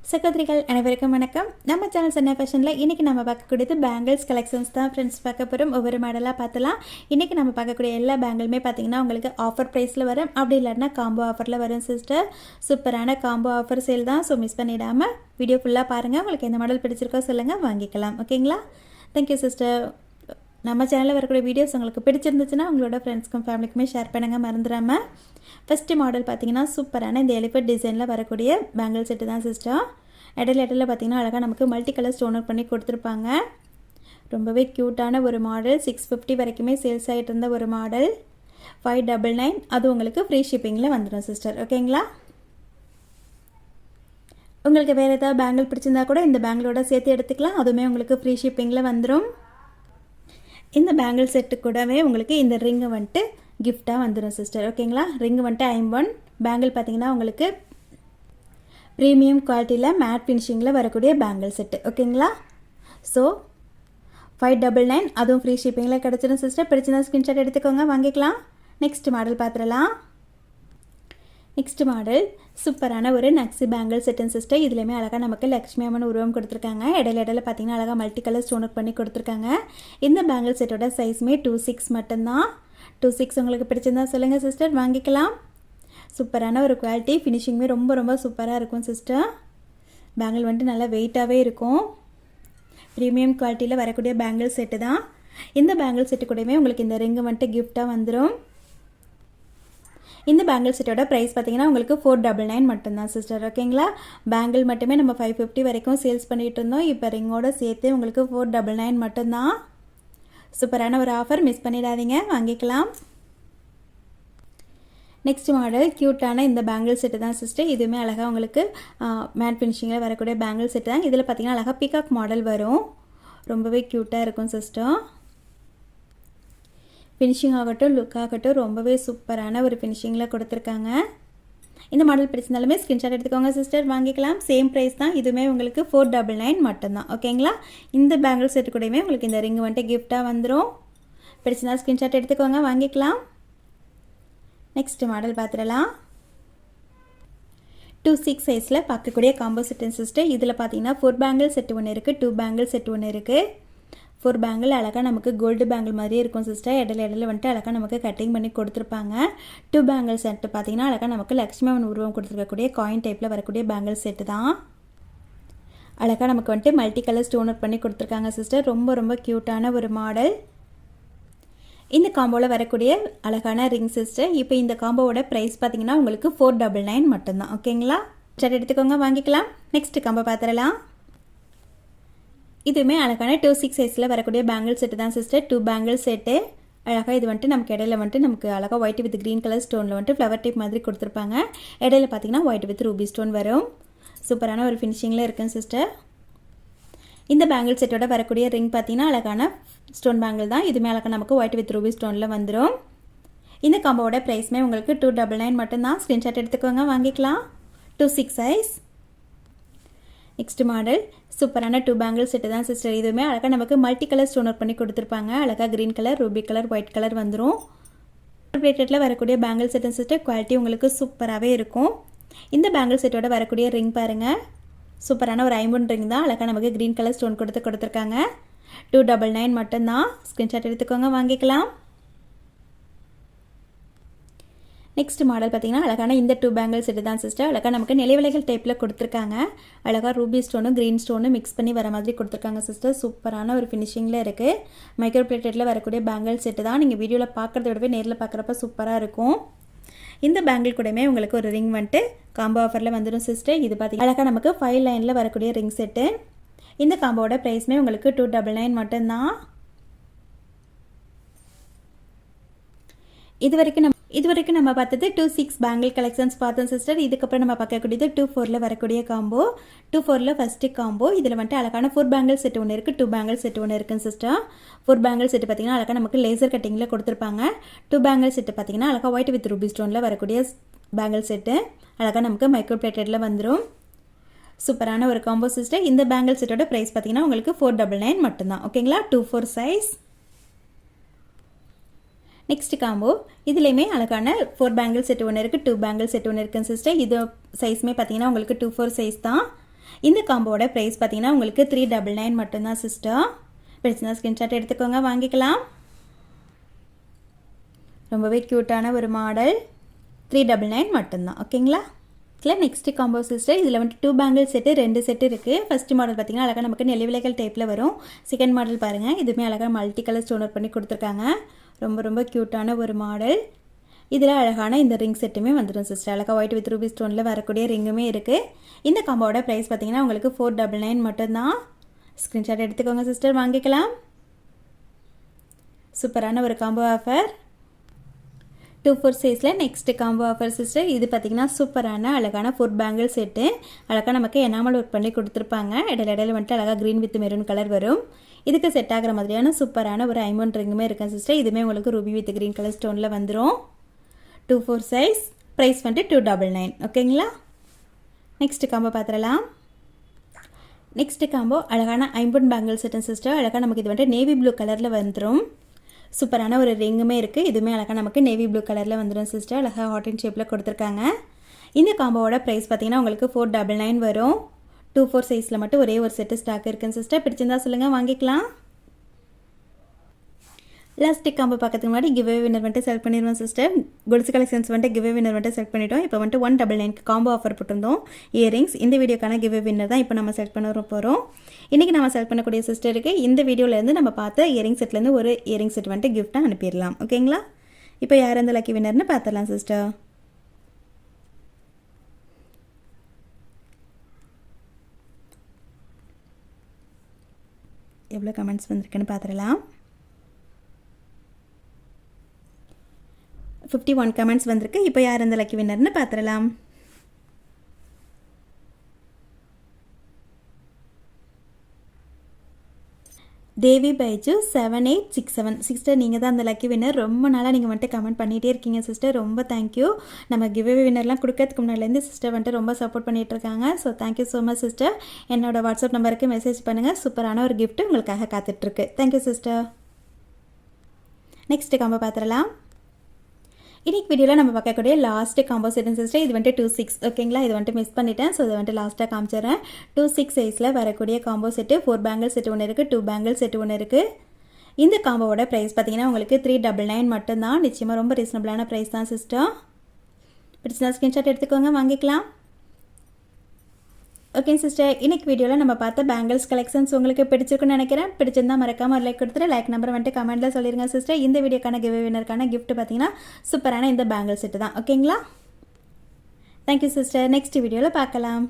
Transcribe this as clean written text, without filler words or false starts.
சகோதரிகள் அனைவருக்கும் வணக்கம். நம்ம சேனல் சன்னா ஃபேஷனில் இன்றைக்கி நம்ம பார்க்கக்கூடியது பேங்கிள்ஸ் கலெக்ஷன்ஸ் தான் ஃப்ரெண்ட்ஸ். பார்க்க போகிறோம். ஒவ்வொரு மாடலாக பார்த்தலாம். இன்றைக்கி நம்ம பார்க்கக்கூடிய எல்லா பேங்கிளுமே பார்த்திங்கன்னா உங்களுக்கு ஆஃபர் ப்ரைஸில் வரும், அப்படி இல்லைன்னா காம்போ ஆஃபரில் வரும் சிஸ்டர். சூப்பரான காம்போ ஆஃபர் சேல் தான். ஸோ மிஸ் பண்ணிடாமல் வீடியோ ஃபுல்லாக பாருங்கள். உங்களுக்கு எந்த மாடல் பிடிச்சிருக்கோ சொல்லுங்கள், வாங்கிக்கலாம். ஓகேங்களா? Thank you sister. நம்ம சேனலில் வரக்கூடிய வீடியோஸ் உங்களுக்கு பிடிச்சிருந்துச்சுன்னா உங்களோட ஃப்ரெண்ட்ஸ்க்கும் ஃபேமிலிக்குமே ஷேர் பண்ணுங்கள், மறந்துடாமல். ஃபஸ்ட்டு மாடல் பார்த்திங்கன்னா சூப்பரான இந்த எலிஃபென்ட் டிசைனில் வரக்கூடிய பேங்கிள் செட்டு தான் சிஸ்டர். இடையில பார்த்திங்கன்னா அழகாக நமக்கு மல்டி கலர் ஸ்டோன் ஒர்க் பண்ணி கொடுத்துருப்பாங்க. ரொம்பவே க்யூட்டான ஒரு மாடல். 650 வரைக்குமே சேல்ஸ் ஆகிட்டு இருந்த ஒரு மாடல். 599 அது உங்களுக்கு ஃப்ரீ ஷிப்பிங்கில் வந்துடும் சிஸ்டர். ஓகேங்களா? உங்களுக்கு வேறு ஏதாவது பேங்கிள் பிடிச்சிருந்தா கூட இந்த பேங்கிளோட சேர்த்து எடுத்துக்கலாம். அதுவுமே உங்களுக்கு ஃப்ரீ ஷிப்பிங்கில் வந்துடும். இந்த பேங்கிள் செட்டு கூடவே உங்களுக்கு இந்த ரிங்கு வந்துட்டு கிஃப்டாக வந்துடும் சிஸ்டர். ஓகேங்களா? ரிங்கு வந்துட்டு 51. பேங்கிள் பார்த்தீங்கன்னா உங்களுக்கு ப்ரீமியம் குவாலிட்டியில் மேட் ஃபினிஷிங்கில் வரக்கூடிய பேங்கிள் செட்டு. ஓகேங்களா? ஸோ 599 அதுவும் ஃப்ரீ ஷிப்பிங்கில் கிடச்சிடும் சிஸ்டர். பிடிச்சிருந்தா ஸ்க்ரீன்ஷாட் எடுத்துக்கோங்க, வாங்கிக்கலாம். நெக்ஸ்ட் மாடல் பார்த்துடலாம். நெக்ஸ்ட் மாடல் சூப்பரான ஒரு நக்ஸி பேங்கிள் செட்டுன்னு சிஸ்டர். இதுலேயுமே அழகாக நமக்கு லக்ஷ்மி அம்மன் உருவம் கொடுத்துருக்காங்க. இடையில பார்த்தீங்கன்னா அழகாக மல்டி கலர் ஸ்டோன் ஒர்க் பண்ணி கொடுத்துருக்காங்க. இந்த பேங்கிள் செட்டோட சைஸுமே 26 மட்டும்தான். 26 உங்களுக்கு பிடிச்சிருந்தா சொல்லுங்கள் சிஸ்டர், வாங்கிக்கலாம். சூப்பரான ஒரு குவாலிட்டி. ஃபினிஷிங்குமே ரொம்ப சூப்பராக இருக்கும் சிஸ்டர். பேங்கிள் வந்துட்டு நல்லா வெயிட்டாகவே இருக்கும். ப்ரீமியம் குவாலிட்டியில் வரக்கூடிய பேங்கிள் செட்டு தான். இந்த பேங்கிள் செட்டு கூடவே உங்களுக்கு இந்த ரிங்கு வந்துட்டு கிஃப்டாக வந்துடும். இந்த பேங்கிள் செட்டோட ப்ரைஸ் பார்த்தீங்கன்னா உங்களுக்கு 499 மட்டும்தான் சிஸ்டர். ஓகேங்களா? பேங்கிள் மட்டுமே நம்ம 550 வரைக்கும் சேல்ஸ் பண்ணிகிட்டு இருந்தோம். இப்போ ரிங்கோட சேர்த்து உங்களுக்கு 499 மட்டும்தான். சூப்பரான ஒரு ஆஃபர், மிஸ் பண்ணிடாதீங்க, வாங்கிக்கலாம். நெக்ஸ்ட் மாடல் க்யூட்டான இந்த பேங்கிள் செட்டு தான் சிஸ்டர். இதுவுமே அழகாக உங்களுக்கு மேட் ஃபினிஷிங்கில் வரக்கூடிய பேங்கிள் செட்டு தான். இதில் பார்த்தீங்கன்னா அழகாக பீகாக் மாடல் வரும். ரொம்பவே க்யூட்டாக இருக்கும் சிஸ்டர். ஃபினிஷிங் ஆகட்டும், லுக் ஆகட்டும், ரொம்பவே சூப்பரான ஒரு ஃபினிஷிங்கில் கொடுத்துருக்காங்க. இந்த மாடல் பிடிச்சிருந்தாலுமே ஸ்க்ரீன்ஷாட் எடுத்துக்கோங்க சிஸ்டர், வாங்கிக்கலாம். சேம் ப்ரைஸ் தான். இதுவுமே உங்களுக்கு 499 மட்டும்தான். ஓகேங்களா? இந்த பேங்கிள் செட்டு கூடவே உங்களுக்கு இந்த ரிங்கு வந்துட்டு கிஃப்டாக வந்துடும். பிடிச்சிருந்தா ஸ்க்ரீன்ஷாட் எடுத்துக்கோங்க, வாங்கிக்கலாம். நெக்ஸ்ட் மாடல் பார்த்துடலாம். 26 சைஸில் பார்க்கக்கூடிய காம்போ செட்டு சிஸ்டர். இதில் பார்த்தீங்கன்னா 4 பேங்கிள் செட்டு ஒன்று இருக்குது, 2 பேங்கிள் செட்டு ஒன்று இருக்குது. 4 பேங்கிள் அழகாக நமக்கு கோல்டு பேங்கிள் மாதிரியே இருக்கும் சிஸ்டர். இடையில வந்துட்டு அழகாக நமக்கு கட்டிங் பண்ணி கொடுத்துருப்பாங்க. 2 பேங்கிள் செட்டு பார்த்தீங்கன்னா அழகாக நமக்கு லக்ஷ்மி அம்மன் உருவம் கொடுத்துருக்கக்கூடிய காயின் டைப்பில் வரக்கூடிய பேங்கிள் செட்டு தான். அழகாக நமக்கு வந்துட்டு மல்டி கலர் ஸ்டோன் ஒர்க் பண்ணி கொடுத்துருக்காங்க சிஸ்டர். ரொம்ப க்யூட்டான ஒரு மாடல். இந்த காம்போவில் வரக்கூடிய அழகான ரிங் சிஸ்டர். இப்போ இந்த காம்போவோட ப்ரைஸ் பார்த்தீங்கன்னா உங்களுக்கு 499 மட்டும்தான். ஓகேங்களா? சரி, எடுத்துக்கோங்க, வாங்கிக்கலாம். நெக்ஸ்ட் காம்போ பார்த்துடலாம். இதுவுமே அழகான 26 சைஸில் வரக்கூடிய பேங்கிள் செட்டு தான் சிஸ்டர். 2 bangle set. அழகாக இது வந்துட்டு நமக்கு இடையில வந்துட்டு நமக்கு அழகாக ஒயிட் வித் க்ரீன் கலர் ஸ்டோனில் வந்துட்டு ஃப்ளவர் டைப் மாதிரி கொடுத்துருப்பாங்க. இடையில பார்த்தீங்கன்னா ஒயிட் வித் ரூபி ஸ்டோன் வரும். சூப்பரான ஒரு ஃபினிஷிங்கில் இருக்குங்க சிஸ்டர். இந்த பேங்கிள் செட்டோட வரக்கூடிய ரிங் பார்த்தீங்கன்னா அழகான ஸ்டோன் பேங்கிள் தான். இதுவுமே அழகாக நமக்கு ஒயிட் வித் ரூபி ஸ்டோனில் வந்துடும். இந்த காம்போவோட ப்ரைஸ்மே உங்களுக்கு 299 மட்டும்தான். ஸ்க்ரீன்ஷாட் எடுத்துக்கோங்க, வாங்கிக்கலாம். 26 சைஸ். நெக்ஸ்ட் மாடல் சூப்பரான 2 பேங்கிள் செட்டு தான் சிஸ்டர். இதுவுமே அழகாக நமக்கு மல்டி கலர் ஸ்டோன் ஒர்க் பண்ணி கொடுத்துருப்பாங்க. அழகாக green colour, Ruby colour, white colour வந்துடும். பிளேட்டடில் வரக்கூடிய பேங்கிள் செட்டு சிஸ்டர். குவாலிட்டி உங்களுக்கு சூப்பராகவே இருக்கும். இந்த பேங்கிள் செட்டோட வரக்கூடிய ரிங் பாருங்கள். சூப்பரான ஒரு ஐம்பொன் ரிங் தான். அழகாக நமக்கு க்ரீன் கலர் ஸ்டோன் கொடுத்துருக்காங்க. 299 மட்டும்தான். ஸ்க்ரீன்ஷாட் எடுத்துக்கோங்க, வாங்கிக்கலாம். நெக்ஸ்ட் மாடல் பார்த்தீங்கன்னா அழகான இந்த 2 பேங்கிள் செட்டு தான் சிஸ்டர். அழகாக நமக்கு நிலைவலைகள் டைப்பில் கொடுத்துருக்காங்க. அழகாக ரூபி ஸ்டோனும் க்ரீன் ஸ்டோனும் மிக்ஸ் பண்ணி வர மாதிரி கொடுத்துருக்காங்க சிஸ்டர். சூப்பரான ஒரு ஃபினிஷிங்கில் இருக்குது. மைக்ரோ பிளேட்டடில் வரக்கூடிய பேங்கிள் செட்டு தான். நீங்கள் வீடியோவில் பார்க்குறத விடவே நேரில் பார்க்குறப்ப சூப்பராக இருக்கும். இந்த பேங்கிள் கூடமே உங்களுக்கு ஒரு ரிங் வந்துட்டு காம்போ ஆஃபரில் வந்துடும் சிஸ்டர். இது பார்த்தீங்கன்னா அழகாக நமக்கு 5 லைனில் வரக்கூடிய ரிங் செட்டு. இந்த காம்போவோட ப்ரைஸ்மே உங்களுக்கு 299 மட்டும்தான். இதுவரைக்கும் நம்ம பார்த்தது 26 பேங்கிள் கலெக்ஷன்ஸ் பார்த்தோம் சிஸ்டர். இதுக்கப்புறம் நம்ம பார்க்கக்கூடியது 24ல் வரக்கூடிய காம்போ. 24ல் first combo. இதில் வந்துட்டு அழகான 4 பேங்கிள் செட்டு ஒன்று இருக்குது, 2 பேங்கிள் செட்டு ஒன்று இருக்குங்க சிஸ்டர். 4 பேங்கிள் செட்டு பார்த்தீங்கன்னா அழகாக நமக்கு லேசர் கட்டிங்கில் கொடுத்துருப்பாங்க. 2 பேங்கிள் செட்டு பார்த்தீங்கன்னா அழகாக ஒயிட் வித் ரூபி ஸ்டோனில் வரக்கூடிய பேங்கிள் செட்டு. அழகாக நமக்கு மைக்ரோ பிளேட்டடில் வந்துடும். சூப்பரான ஒரு காம்போ சிஸ்டர். இந்த பேங்கிள் செட்டோட ப்ரைஸ் பார்த்தீங்கன்னா உங்களுக்கு 499 மட்டும்தான். ஓகேங்களா? 24 சைஸ். நெக்ஸ்ட் காம்போ இதுலேயுமே அழகான 4 பேங்கிள் செட் ஒன்று இருக்குது, 2 பேங்கிள் செட் ஒன்று இருக்குங்க சிஸ்டர். இது சைஸுமே பார்த்தீங்கன்னா உங்களுக்கு 24 சைஸ் தான். இந்த காம்போவோட ப்ரைஸ் பார்த்தீங்கன்னா உங்களுக்கு 399 மட்டும்தான் சிஸ்டர். பிடிச்சிருந்தா ஸ்க்ரீன்ஷாட் எடுத்துக்கோங்க, வாங்கிக்கலாம். ரொம்பவே க்யூட்டான ஒரு மாடல். 399 மட்டும்தான். ஓகேங்களா? இதில் நெக்ஸ்ட் காம்போ சிஸ்டர். இதில் வந்துட்டு 2 பேங்கிள் செட்டு 2 செட்டு இருக்குது. ஃபர்ஸ்ட் மாடல் பார்த்திங்கன்னா அழகாக நமக்கு நெளிவிலைகள் டைப்பில் வரும். செகண்ட் மாடல் பாருங்கள், இதுவுமே அழகாக மல்டி கலர் ஸ்டோன் ஒர்க் பண்ணி கொடுத்துருக்காங்க. ரொம்ப ரொம்ப க்யூட்டான ஒரு மாடல். இதில் அழகான இந்த ரிங் செட்டுமே வந்துடும் சிஸ்டர். அழகாக ஒயிட் வித் ரூபி ஸ்டோனில் வரக்கூடிய ரிங்குமே இருக்குது. இந்த காம்போவோட ப்ரைஸ் பார்த்திங்கன்னா உங்களுக்கு 499 மட்டும்தான். ஸ்க்ரீன்ஷாட் எடுத்துக்கோங்க சிஸ்டர், வாங்கிக்கலாம். சூப்பரான ஒரு காம்போ ஆஃபர். 2-4 சைஸில் நெக்ஸ்ட் காம்போ ஆஃபர் சிஸ்டர். இது பார்த்திங்கன்னா சூப்பரான அழகான 4 பேங்கிள் செட்டு. அழகாக நமக்கு எனாமல் ஒர்க் பண்ணி கொடுத்துருப்பாங்க. இடையில வந்துட்டு அழகாக க்ரீன் வித் மெரூன் கலர் வரும். இதுக்கு செட் ஆகிற மாதிரியான சூப்பரான ஒரு ஐமோன் ரிங்குமே இருக்கேன் சிஸ்டர். இதுவுமே உங்களுக்கு ரூபி வித் க்ரீன் கலர் ஸ்டோனில் வந்துடும். 2-4 சைஸ். ப்ரைஸ் வந்துட்டு 299. ஓகேங்களா? நெக்ஸ்ட் காம்போ பார்த்துடலாம். நெக்ஸ்ட் காம்போ அழகான ஐம்பொன் பேங்கிள் செட்டு சிஸ்டர். அழகாக நமக்கு இது வந்துட்டு நேவி ப்ளூ கலரில் வந்துடும். சூப்பரான ஒரு ரிங்குமே இருக்குது. இதுவுமே அழகாக நமக்கு நேவி ப்ளூ கலரில் வந்துடும் சிஸ்டர். அழகாக ஹாட் அண்ட் ஷேப்பில் கொடுத்துருக்காங்க. இந்த காம்போவோட ப்ரைஸ் பார்த்திங்கன்னா உங்களுக்கு 499 வரும். 2-4 சைஸில் மட்டும் ஒரே ஒரு செட்டு ஸ்டாக் இருக்குன்னு சிஸ்டர். பிடிச்சிருந்தா சொல்லுங்கள், வாங்கிக்கலாம். லாஸ்ட் காம்போ பார்க்கறதுக்கு முன்னாடி கிவ்வே வின்னர் வந்துட்டு செலக்ட் பண்ணிடுவோம் சிஸ்டர். கொலுசு கலெக்ஷன்ஸ் வந்துட்டு கிவ்வே வின்னர் வந்துட்டு செலக்ட் பண்ணிட்டோம். இப்போ வந்துட்டு 199 காம்போ ஆஃபர் போட்டிருந்தோம். இயரிங்ஸ் இந்த வீடியோக்கான கிவ்வே வின்னர் தான் இப்போ நம்ம செலக்ட் பண்ண போகிறோம். இன்றைக்கி நம்ம செலக்ட் பண்ணக்கூடிய சிஸ்டருக்கு இந்த வீடியோலேருந்து நம்ம பார்த்த இயரிங் செட்லேருந்து ஒரு இயரிங் செட் வந்துட்டு கிஃப்ட்டாக அனுப்பிடலாம். ஓகேங்களா? இப்போ யார் அந்த லக்கி வின்னர்னு பார்த்துடலாம் சிஸ்டர். எவ்வளோ கமெண்ட்ஸ் வந்திருக்குன்னு பார்த்துடலாம். 51 கமெண்ட்ஸ் வந்திருக்கு. இப்போ யார் அந்த லக்கி வின்னர்னு பார்த்துடலாம். தேவி பைஜு 7867 சிஸ்டர், நீங்கள் தான் அந்த லக்கி வின்னர். ரொம்ப நாளாக நீங்கள் வந்துட்டு கமெண்ட் பண்ணிகிட்டே இருக்கீங்க சிஸ்டர். ரொம்ப தேங்க்யூ. நம்ம கிவ்வே வின்னர்லாம் கொடுக்கறதுக்கு முன்னாடிலேருந்து சிஸ்டர் வந்துட்டு ரொம்ப சப்போர்ட் பண்ணிகிட்டு இருக்காங்க. So thank you so much sister. என்னோட வாட்ஸ்அப் நம்பருக்கு மெசேஜ் பண்ணுங்கள். சூப்பரான ஒரு கிஃப்ட் உங்களுக்காக காத்துட்ருக்கு. Thank you sister. நெக்ஸ்ட் காம்போ பார்த்துடலாம். இன்றைக்கி வீடியோவில் நம்ம பார்க்கக்கூடிய லாஸ்ட்டு காம்போ செட் சிஸ்டர். இது வந்துட்டு 2-6. ஓகேங்களா? இது வந்துட்டு மிஸ் பண்ணிட்டேன். ஸோ இது வந்துட்டு லாஸ்ட்டாக காமிச்சிடுறேன். 2-6 சைஸில் வரக்கூடிய காம்போ செட்டு. 4 பேங்கிள் செட்டு ஒன்று இருக்குது, 2 பேங்கிள் செட்டு ஒன்று இருக்குது. இந்த காம்போவோட ப்ரைஸ் பார்த்தீங்கன்னா உங்களுக்கு 399 மட்டும்தான். நிச்சயமாக ரொம்ப ரீசனபிளான ப்ரைஸ் தான் சிஸ்டர். பிடிச்சா ஸ்க்ரீன்ஷாட் எடுத்துக்கோங்க, வாங்கிக்கலாம். ஓகே சிஸ்டர், இன்னைக்கு வீடியோவில் நம்ம பார்த்த பேங்கிள்ஸ் கலெக்ஷன்ஸ் உங்களுக்கு பிடிச்சிருக்குன்னு நினைக்கிறேன். பிடிச்சிருந்தா மறக்காம ஒரு லைக் கொடுத்துட்டு லைக் நம்பர் வந்துட்டு கமெண்ட்டில் சொல்லிடுங்க சிஸ்டர். இந்த வீடியோக்கான கிவ்வே வின்னருக்கான கிஃப்ட் பார்த்தீங்கன்னா சூப்பரான இந்த பேங்கிள் செட்டு தான். ஓகேங்களா? Thank you sister. நெக்ஸ்ட் வீடியோவில் பார்க்கலாம்.